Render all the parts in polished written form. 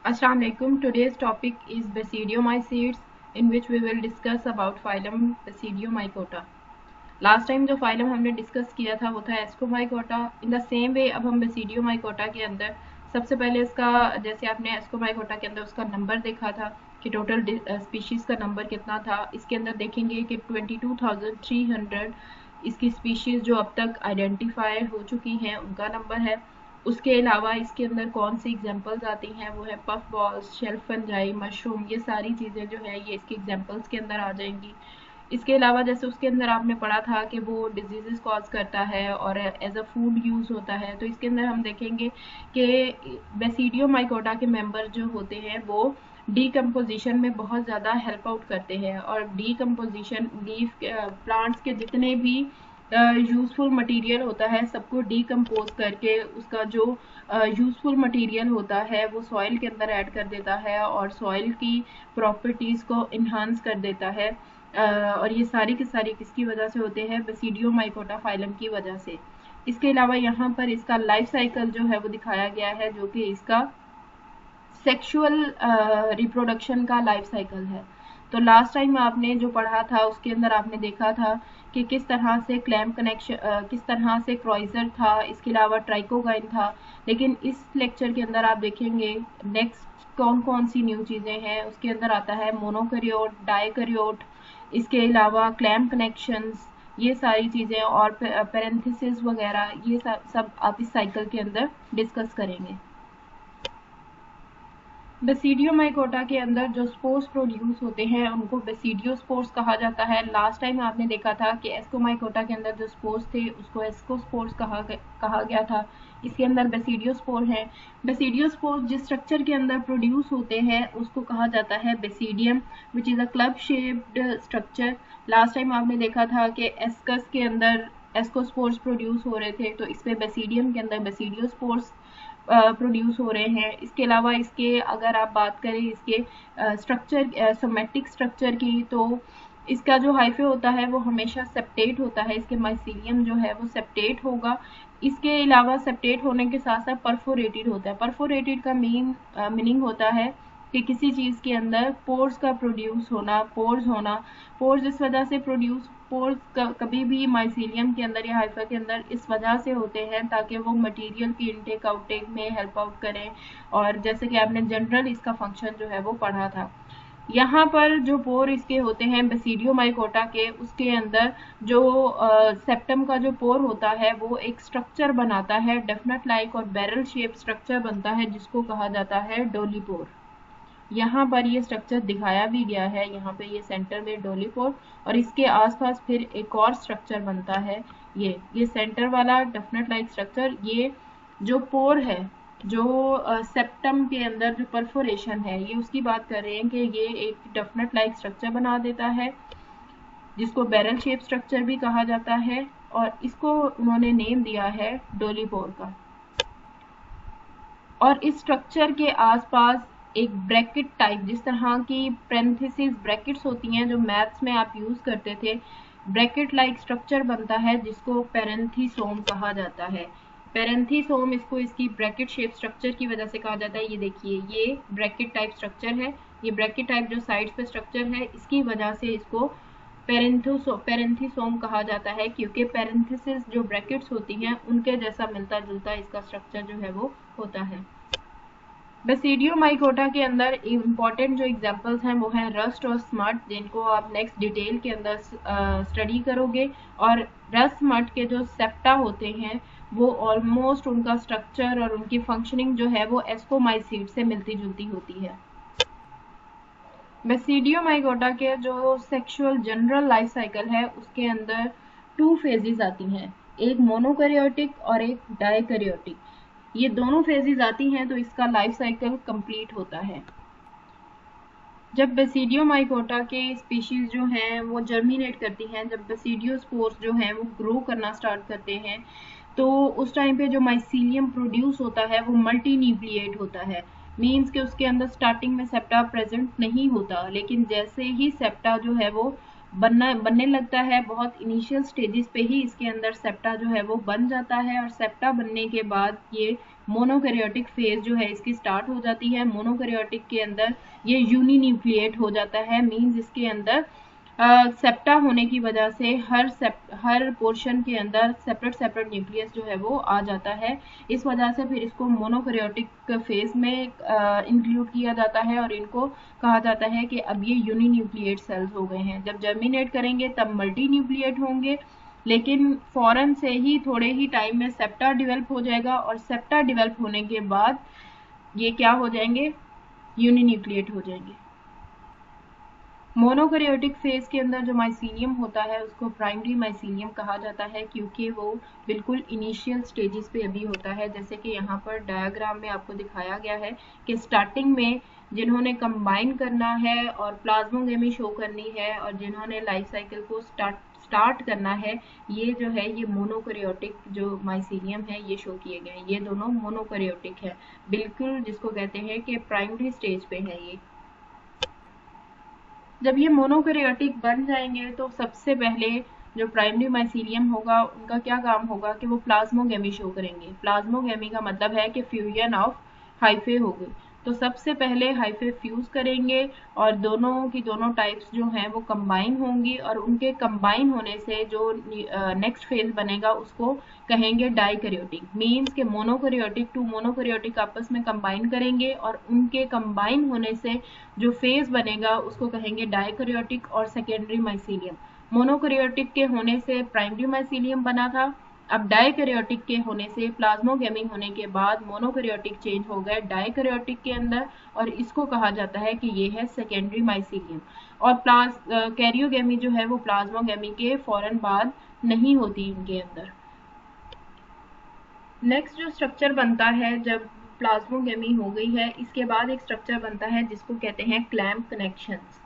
Assalamu alaikum. Today's topic is Basidiomycetes, in which we will discuss about phylum Basidiomycota. Last time जो phylum हमने discuss किया था वो था Ascomycota. In the same way अब हम बेसिडियोमाइकोटा के अंदर सबसे पहले इसका, जैसे आपने एस्कोमाइकोटा के अंदर उसका नंबर देखा था कि टोटल स्पीशीज़ का नंबर कितना था, इसके अंदर देखेंगे कि 22,300 इसकी स्पीशीज़ जो अब तक आइडेंटिफाई हो चुकी हैं उनका नंबर है. उसके अलावा इसके अंदर कौन सी एग्जांपल्स आती हैं वो है puff balls, shelf fungi, mushroom, ये सारी चीज़ें जो है ये इसके एग्जांपल्स के अंदर आ जाएंगी. इसके अलावा जैसे उसके अंदर आपने पढ़ा था कि वो डिजीज़ कॉज करता है और एज अ फूड यूज़ होता है, तो इसके अंदर हम देखेंगे कि बेसिडियोमाइकोटा के मेंबर जो होते हैं वो डीकम्पोजिशन में बहुत ज़्यादा हेल्प आउट करते हैं. और डीकम्पोजिशन लीफ प्लांट्स के जितने भी यूज़फुल मटेरियल होता है सबको डीकम्पोज करके उसका जो यूज़फुल मटेरियल होता है वो सॉइल के अंदर ऐड कर देता है और सॉइल की प्रॉपर्टीज़ को इन्हांस कर देता है. और ये सारी की सारी किसकी वजह से होते हैं? बेसिडियोमाइकोटा फाइलम की वजह से. इसके अलावा यहाँ पर इसका लाइफ साइकिल जो है वो दिखाया गया है, जो कि इसका सेक्सुअल रिप्रोडक्शन का लाइफ साइकिल है. तो लास्ट टाइम आपने जो पढ़ा था उसके अंदर आपने देखा था कि किस तरह से क्लैम्प कनेक्शन, किस तरह से क्रॉइजर था, इसके अलावा ट्राइकोगाइन था. लेकिन इस लेक्चर के अंदर आप देखेंगे नेक्स्ट कौन कौन सी न्यू चीज़ें हैं. उसके अंदर आता है मोनोकैरियोट, डाइकैरियोट, इसके अलावा क्लैम्प कनेक्शंस, ये सारी चीज़ें और पैरेंथेसिस वगैरह, ये सब आप इस साइकिल के अंदर डिस्कस करेंगे. बेसिडियोमाइकोटा के अंदर जो स्पोर्स प्रोड्यूस होते हैं उनको बेसिडियोस्पोर्स कहा जाता है. लास्ट टाइम आपने देखा था कि एस्कोमाइकोटा के अंदर जो स्पोर्स थे उसको एस्कोस्पोर्स कहा गया था. इसके अंदर बेसिडियोस्पोर हैं. बेसिडियोस्पोर्स जिस स्ट्रक्चर के अंदर प्रोड्यूस होते हैं उसको कहा जाता है basidium, which is a club shaped structure. Last time आपने देखा था कि एस्कस के अंदर एस्कोस्पोर्स प्रोड्यूस हो रहे थे, तो इसमें बेसिडियम के अंदर बेसिडियोस्पोर्स प्रोड्यूस हो रहे हैं. इसके अलावा इसके अगर आप बात करें इसके स्ट्रक्चर, सोमेटिक स्ट्रक्चर की, तो इसका जो हाइफे होता है वो हमेशा सेप्टेट होता है. इसके माइसीलियम जो है वो सेप्टेट होगा. इसके अलावा सेप्टेट होने के साथ साथ परफोरेटेड होता है. परफोरेटेड का मीनिंग होता है कि किसी चीज़ के अंदर पोर्स का प्रोड्यूस होना, पोर्स होना. पोर्स इस वजह से पोर्स कभी भी माइसीलियम के अंदर या हाइफा के अंदर इस वजह से होते हैं ताकि वो मटेरियल की इनटेक आउटटेक में हेल्प आउट करें. और जैसे कि आपने जनरल इसका फंक्शन जो है वो पढ़ा था. यहाँ पर जो पोर इसके होते हैं बेसिडियोमाइकोटा के, उसके अंदर जो सेप्टम का जो पोर होता है वो एक स्ट्रक्चर बनाता है, डेफिनेट लाइक और बैरल शेप स्ट्रक्चर बनता है जिसको कहा जाता है डोलीपोर. यहाँ पर ये स्ट्रक्चर दिखाया भी गया है, यहाँ पे ये सेंटर में डोलीपोर और इसके आसपास फिर एक और स्ट्रक्चर बनता है. ये सेंटर वाला डेफिनेट लाइक स्ट्रक्चर, ये जो पोर है, जो सेप्टम के अंदर जो परफोरेशन है, ये उसकी बात कर रहे हैं कि ये एक डेफिनेट लाइक स्ट्रक्चर बना देता है जिसको बैरल शेप स्ट्रक्चर भी कहा जाता है और इसको उन्होंने नेम दिया है डोलीपोर का. और इस स्ट्रक्चर के आसपास एक ब्रैकेट टाइप, जिस तरह की पैरेंथेसिस ब्रैकेट्स होती हैं जो मैथ्स में आप यूज़ करते थे, ब्रैकेट लाइक स्ट्रक्चर बनता है जिसको पैरेंथीसोम कहा जाता है. पैरेंथीसोम इसको इसकी ब्रैकेट शेप स्ट्रक्चर की वजह से कहा जाता है. ये देखिए, ये ब्रैकेट टाइप स्ट्रक्चर है. ये ब्रैकेट टाइप जो साइड्स पे स्ट्रक्चर है इसकी वजह से इसको पैरेंथीसोम कहा जाता है, क्योंकि पैरेंथेसिस जो ब्रैकेट्स होती हैं उनके जैसा मिलता जुलता इसका स्ट्रक्चर जो है वो होता है. बेसिडियोमाइकोटा के अंदर इम्पॉर्टेंट जो एग्जांपल्स हैं वो हैं रस्ट और स्मट, जिनको आप नेक्स्ट डिटेल के अंदर स्टडी करोगे. और रस्ट स्मट के जो सेप्टा होते हैं वो ऑलमोस्ट उनका स्ट्रक्चर और उनकी फंक्शनिंग जो है वो एस्कोमाइसीट से मिलती जुलती होती है. बेसिडियोमाइकोटा के जो सेक्सुअल जनरल लाइफ साइकिल है उसके अंदर 2 फेजेस आती हैं, एक मोनोकैरियोटिक और एक डाइकैरियोटिक. ये दोनों फेजेस आती हैं तो इसका लाइफ साइकिल कंप्लीट होता है. जब बेसिडियोमाइकोटा के स्पीशीज जो हैं वो जर्मिनेट करती हैं, जब बेसिडियोस्पोर्स जो हैं वो ग्रो करना स्टार्ट करते हैं, तो उस टाइम पे जो माइसीलियम प्रोड्यूस होता है वो मल्टीन्यूक्लिएट होता है. मीन्स कि उसके अंदर स्टार्टिंग में सेप्टा प्रेजेंट नहीं होता, लेकिन जैसे ही सेप्टा जो है वो बनने लगता है, बहुत इनिशियल स्टेजेस पे ही इसके अंदर सेप्टा जो है वो बन जाता है। और सेप्टा बनने के बाद ये मोनोकैरियोटिक फेज जो है इसकी स्टार्ट हो जाती है। मोनोकैरियोटिक के अंदर ये यूनिन्यूक्लिएट हो जाता है, मींस इसके अंदर सेप्टा होने की वजह से हर पोर्शन के अंदर सेपरेट सेपरेट न्यूक्लियस जो है वो आ जाता है। इस वजह से फिर इसको मोनोकैरियोटिक फेज में इंक्लूड किया जाता है और इनको कहा जाता है कि अब ये यूनिन्यूक्लिएट सेल्स हो गए हैं। जब जर्मिनेट करेंगे तब मल्टी न्यूक्लिएट होंगे, लेकिन फौरन से ही थोड़े ही टाइम में सेप्टा डेवलप हो जाएगा और सेप्टा डेवलप होने के बाद ये क्या हो जाएंगे, यूनिन्यूक्लिएट हो जाएंगे। मोनोकैरियोटिक फेज के अंदर जो माइसीलियम होता है उसको प्राइमरी माइसीलियम कहा जाता है, क्योंकि वो बिल्कुल इनिशियल स्टेजेस पे अभी होता है। जैसे कि यहाँ पर डायग्राम में आपको दिखाया गया है कि स्टार्टिंग में जिन्होंने कंबाइन करना है और प्लाज्मोगेमी शो करनी है और जिन्होंने लाइफ साइकिल को स्टार्ट करना है, ये जो है ये मोनोकैरियोटिक जो माइसीलियम है ये शो किए गए हैं। ये दोनों मोनोकैरियोटिक है, बिल्कुल जिसको कहते हैं कि प्राइमरी स्टेज पे है ये। जब ये मोनोकैरियोटिक बन जाएंगे तो सबसे पहले जो प्राइमरी माइसीलियम होगा उनका क्या काम होगा कि वो प्लाज्मोगेमी शो करेंगे। प्लाज्मोगेमी का मतलब है कि फ्यूजन ऑफ हाइफे होगी। तो सबसे पहले हाइफे फ्यूज करेंगे और दोनों की दोनों टाइप्स जो हैं वो कंबाइन होंगी और उनके कंबाइन होने से जो नेक्स्ट फेज बनेगा उसको कहेंगे डाइकैरियोटिक। मींस के मोनोकैरियोटिक टू मोनोकैरियोटिक आपस में कंबाइन करेंगे और उनके कंबाइन होने से जो फेज बनेगा उसको कहेंगे डाइकैरियोटिक और सेकेंडरी माइसीलियम। मोनोकैरियोटिक के होने से प्राइमरी माइसीलियम बना था, अब डाइकैरियोटिक के होने से प्लाज्मोगेमी होने के बाद मोनोकैरियोटिक चेंज हो गए डाइकैरियोटिक के अंदर और इसको कहा जाता है कि ये है सेकेंडरी माइसीलियम। और कैरियोगेमी जो है वो प्लाज्मोगेमी के फौरन बाद नहीं होती इनके अंदर। नेक्स्ट जो स्ट्रक्चर बनता है जब प्लाज्मोगेमी हो गई है, इसके बाद एक स्ट्रक्चर बनता है जिसको कहते हैं क्लैम्प कनेक्शंस।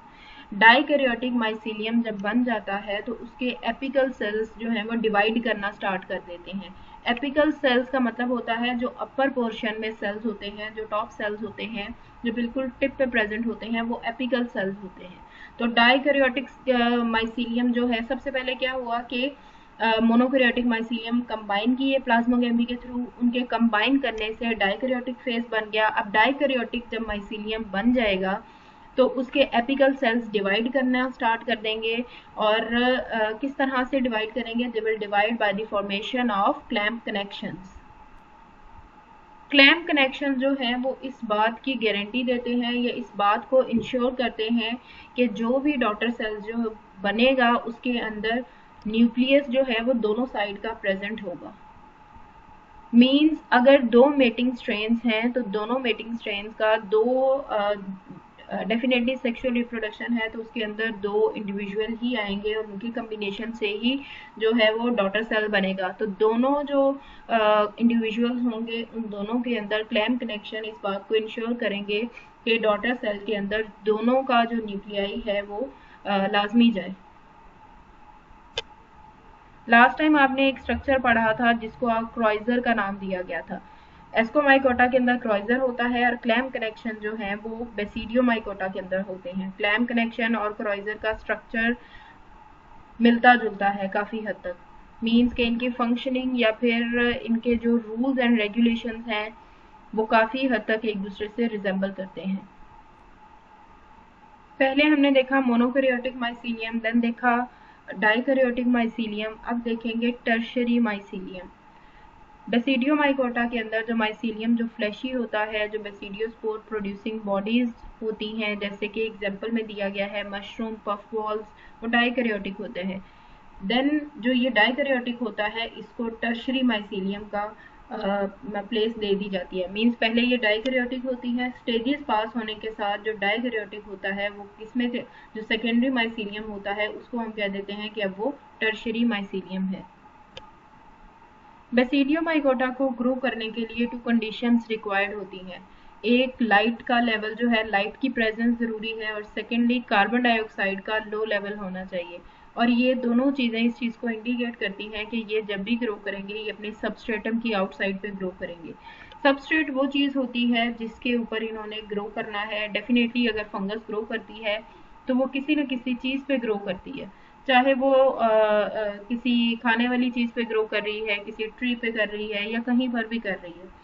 डाइकैरियोटिक माइसीलियम जब बन जाता है तो उसके एपिकल सेल्स जो है वो डिवाइड करना स्टार्ट कर देते हैं। एपिकल सेल्स का मतलब होता है जो अपर पोर्शन में सेल्स होते हैं, जो टॉप सेल्स होते हैं, जो बिल्कुल टिप पे प्रेजेंट होते हैं, वो एपिकल सेल्स होते हैं। तो डाइकैरियोटिक माइसीलियम जो है सबसे पहले क्या हुआ कि मोनोकैरियोटिक माइसीलियम कंबाइन किए प्लाज्मोगेमी के थ्रू, उनके कंबाइन करने से डाइकैरियोटिक फेज बन गया। अब डाइकैरियोटिक जब माइसीलियम बन जाएगा तो उसके एपिकल सेल्स डिवाइड करना स्टार्ट कर देंगे और किस तरह से डिवाइड करेंगे, they will divide by the formation of clamp connections. Clamp connection जो है वो इस बात की गारंटी देते हैं या इस बात को इंश्योर करते हैं कि जो भी डॉटर सेल्स जो बनेगा उसके अंदर न्यूक्लियस जो है वो दोनों साइड का प्रेजेंट होगा। मींस अगर दो मेटिंग स्ट्रेन्स हैं तो दोनों मेटिंग स्ट्रेन्स का दो डेफिनेटली सेक्सुअल रिप्रोडक्शन है तो उसके अंदर दो इंडिविजुअल ही आएंगे और उनकी कम्बिनेशन से ही जो है वो डॉटर सेल बनेगा। तो दोनों जो इंडिविजुअल्स होंगे उन दोनों के अंदर क्लैम्प कनेक्शन इस बात को इंश्योर करेंगे कि डॉटर सेल के अंदर दोनों का जो न्यूक्लियाई है वो लाजमी जाए। लास्ट टाइम आपने एक स्ट्रक्चर पढ़ा था जिसको आप क्राइजर का नाम दिया गया था। एस्कोमाइकोटा के अंदर क्राइजर होता है और क्लैम्प कनेक्शन जो है वो बेसिडियोमाइकोटा के अंदर होते हैं। क्लैम्प कनेक्शन और क्राइजर का स्ट्रक्चर मिलता जुलता है काफी हद तक, मींस के इनकी फंक्शनिंग या फिर इनके जो रूल्स एंड रेगुलेशंस हैं वो काफी हद तक एक दूसरे से रिजेंबल करते हैं। पहले हमने देखा मोनोकैरियोटिक माइसीलियम, देन देखा डाइकैरियोटिक माइसीलियम, अब देखेंगे टर्शियरी माइसीलियम। बेसिडियोमाइकोटा के अंदर जो माइसीलियम जो फ्लैशी होता है, जो बेसिडियोस्पोर प्रोड्यूसिंग बॉडीज होती हैं, जैसे कि एग्जांपल में दिया गया है मशरूम, पफ बॉल्स, वो डाइकैरियोटिक होते हैं। देन जो ये डाइकैरियोटिक होता है इसको टर्शियरी माइसीलियम का प्लेस दे दी जाती है। मींस पहले ये डाइकैरियोटिक होती है, स्टेजेस पास होने के साथ जो डाइकैरियोटिक होता है वो किसमें से जो सेकेंडरी माइसीलियम होता है उसको हम कह देते हैं कि अब वो टर्शियरी माइसीलियम है। बेसिडियोमाइकोटा को ग्रो करने के लिए 2 कंडीशंस रिक्वायर्ड होती हैं। एक लाइट का लेवल जो है, लाइट की प्रेजेंस जरूरी है और सेकेंडली कार्बन डाइऑक्साइड का लो लेवल होना चाहिए। और ये दोनों चीजें इस चीज को इंडिकेट करती हैं कि ये जब भी ग्रो करेंगे ये अपने सबस्ट्रेटम की आउटसाइड पे ग्रो करेंगे। सबस्ट्रेट वो चीज होती है जिसके ऊपर इन्होंने ग्रो करना है। डेफिनेटली अगर फंगस ग्रो करती है तो वो किसी न किसी चीज पे ग्रो करती है। चाहे वो किसी खाने वाली चीज़ पे ग्रो कर रही है, किसी ट्री पे कर रही है, या कहीं पर भी कर रही है।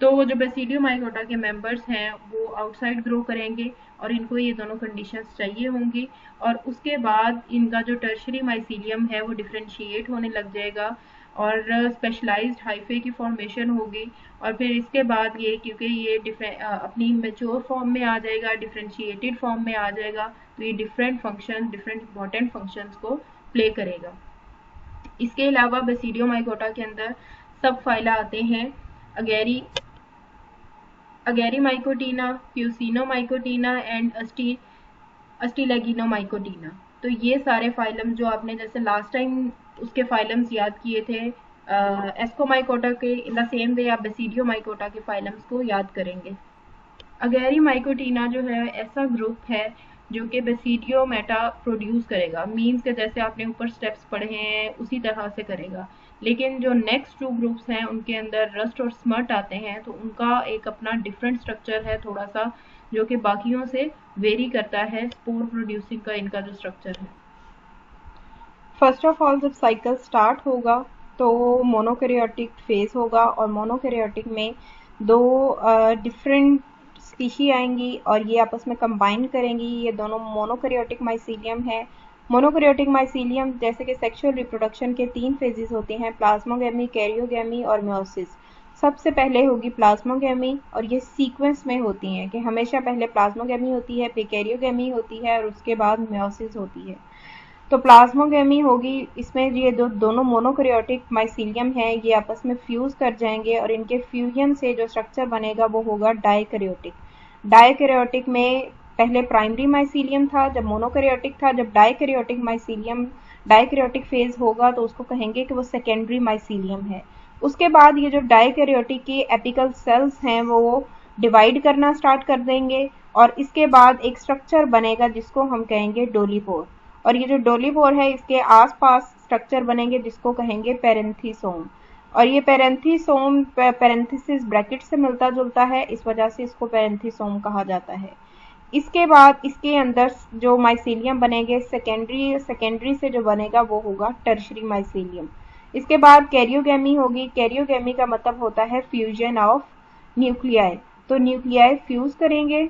तो वो जो बेसिडियो माइकोटा के मेंबर्स हैं वो आउटसाइड ग्रो करेंगे और इनको ये दोनों कंडीशंस चाहिए होंगी, और उसके बाद इनका जो टर्शरी माइसीलियम है वो डिफ्रेंशिएट होने लग जाएगा और स्पेशलाइज्ड हाइफे की फॉर्मेशन होगी। और फिर इसके बाद ये, क्योंकि ये अपनी मेच्योर फॉर्म में आ जाएगा, डिफ्रेंशिएटेड फॉर्म में आ जाएगा, तो ये different function, different important functions को प्ले करेगा। इसके अलावा बेसिडियो माइकोटा के अंदर सब फाइला आते हैं, अगेरी अगेरीमाइकोटीना, प्यूसिनोमाइकोटीना एंड अस्टिलैगिनोमाइकोटीना। तो ये सारे फाइलम जो आपने जैसे लास्ट टाइम उसके फाइलम्स याद किए थे एस्कोमाइकोटा के, इन द सेम वे आप बेसिडियो माइकोटा के फाइलम्स को याद करेंगे। अगेरीमाइकोटीना जो है ऐसा ग्रुप है जो कि बेसिडियोमेटा प्रोड्यूस करेगा, मीन्स के जैसे आपने ऊपर स्टेप्स पढ़े हैं उसी तरह से करेगा। लेकिन जो नेक्स्ट 2 ग्रुप्स हैं उनके अंदर रस्ट और स्मर्ट आते हैं, तो उनका एक अपना डिफरेंट स्ट्रक्चर है थोड़ा सा, जो कि बाकियों से वेरी करता है स्पोर प्रोड्यूसिंग का इनका जो स्ट्रक्चर है। फर्स्ट ऑफ ऑल जब साइकिल स्टार्ट होगा तो मोनोकैरियोटिक फेज होगा, और मोनोकैरियोटिक में 2 डिफरेंट स्पीशी आएंगी और ये आपस में कंबाइन करेंगी। ये दोनों मोनोकैरियोटिक माइसीलियम है। मोनोकैरियोटिक माइसीलियम जैसे कि सेक्सुअल रिप्रोडक्शन के 3 फेजेस होते हैं, प्लाज्मोगेमी, कैरियोगेमी और मियोसिस। सबसे पहले होगी प्लाज्मोगेमी, और ये सीक्वेंस में होती हैं कि हमेशा पहले प्लाज्मोगेमी होती है, फिर कैरियोगेमी होती है और उसके बाद मियोसिस होती है। तो प्लाज्मोगेमी होगी, इसमें ये दोनों मोनोकैरियोटिक माइसीलियम है, ये आपस में फ्यूज कर जाएंगे और इनके फ्यूजन से जो स्ट्रक्चर बनेगा वो होगा डाइकैरियोटिक। डाइकैरियोटिक में पहले प्राइमरी माइसीलियम था जब मोनोकैरियोटिक था, जब डाइकैरियोटिक फेज होगा तो उसको कहेंगे कि वो सेकेंडरी माइसीलियम है। उसके बाद ये जो डाइकैरियोटिक के एपिकल सेल्स हैं वो डिवाइड करना स्टार्ट कर देंगे, और इसके बाद एक स्ट्रक्चर बनेगा जिसको हम कहेंगे डोलीपोर। और ये जो डोलीपोर है इसके आसपास स्ट्रक्चर बनेंगे जिसको कहेंगे पेरेंथीसोम। और ये पेरेंथीसोम पेरेंथेसिस ब्रैकेट से मिलता जुलता है, इस वजह से इसको पेरेंथीसोम कहा जाता है। इसके बाद इसके अंदर जो माइसीलियम बनेंगे सेकेंडरी से जो बनेगा वो होगा टर्शरी माइसीलियम। इसके बाद कैरियोगेमी होगी। कैरियोगेमी का मतलब होता है फ्यूजन ऑफ न्यूक्लियाई। तो न्यूक्लियाई फ्यूज करेंगे,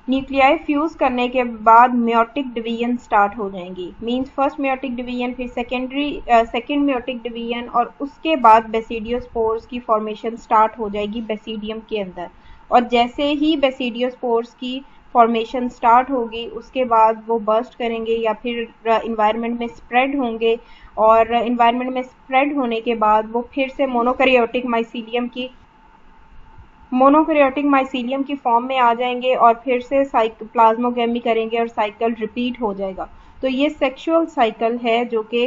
न्यूक्लियाई फ्यूज करने के बाद मेयोटिक डिवीजन स्टार्ट हो जाएंगी, मींस फर्स्ट मेयोटिक डिवीजन, फिर सेकेंड मेयोटिक डिवीजन, और उसके बाद बेसिडियोस्पोर्स की फॉर्मेशन स्टार्ट हो जाएगी बेसिडियम के अंदर। और जैसे ही बेसिडियोस्पोर्स की फॉर्मेशन स्टार्ट होगी उसके बाद वो बर्स्ट करेंगे या फिर इन्वायरमेंट में स्प्रेड होंगे, और इन्वायरमेंट में स्प्रेड होने के बाद वो फिर से मोनोकैरियोटिक माइसीलियम की फॉर्म में आ जाएंगे और फिर से प्लाज्मोगेमी करेंगे और साइकिल रिपीट हो जाएगा। तो ये सेक्सुअल साइकिल है जो कि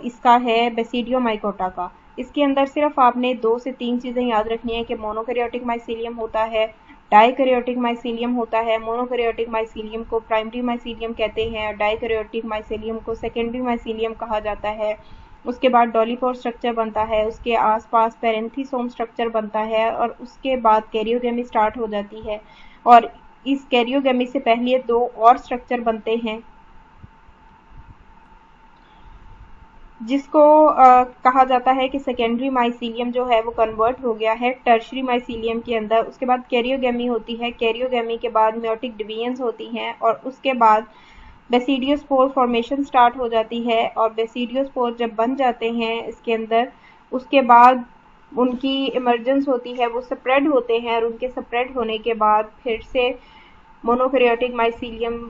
इसका है बेसिडियो माइकोटा का। इसके अंदर सिर्फ आपने 2 से 3 चीज़ें याद रखनी है कि मोनोकैरियोटिक माइसीलियम होता है, डाइकैरियोटिक माइसीलियम होता है। मोनोकैरियोटिक माइसीलियम को प्राइमरी माइसीलियम कहते हैं और डाइकैरियोटिक माइसीलियम को सेकेंडरी माइसीलियम कहा जाता है। उसके बाद डोलीपोर स्ट्रक्चर बनता है, उसके आसपास पेरेंथीसोम स्ट्रक्चर बनता है और उसके बाद कैरियोगेमी स्टार्ट हो जाती है। और इस कैरियोगेमी से पहले 2 और स्ट्रक्चर बनते हैं जिसको कहा जाता है कि सेकेंडरी माइसीलियम जो है वो कन्वर्ट हो गया है टर्शरी माइसीलियम के अंदर। उसके बाद कैरियोगेमी होती है, कैरियोगेमी के बाद मेयोटिक डिवीजन्स होती हैं और उसके बाद बेसिडियोस्पोर फॉर्मेशन स्टार्ट हो जाती है। और बेसिडियोस्पोर जब बन जाते हैं इसके अंदर, उसके बाद उनकी इमर्जेंस होती है, वो स्प्रेड होते हैं और उनके स्प्रेड होने के बाद फिर से मोनोकैरियोटिक माइसीलियम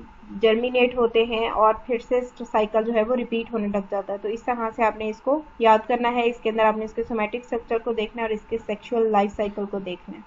जर्मिनेट होते हैं और फिर से साइकिल जो है वो रिपीट होने लग जाता है। तो इस तरह से आपने इसको याद करना है। इसके अंदर आपने इसके सोमैटिक स्ट्रक्चर को देखना है और इसके सेक्सुअल लाइफ साइकिल को देखना है।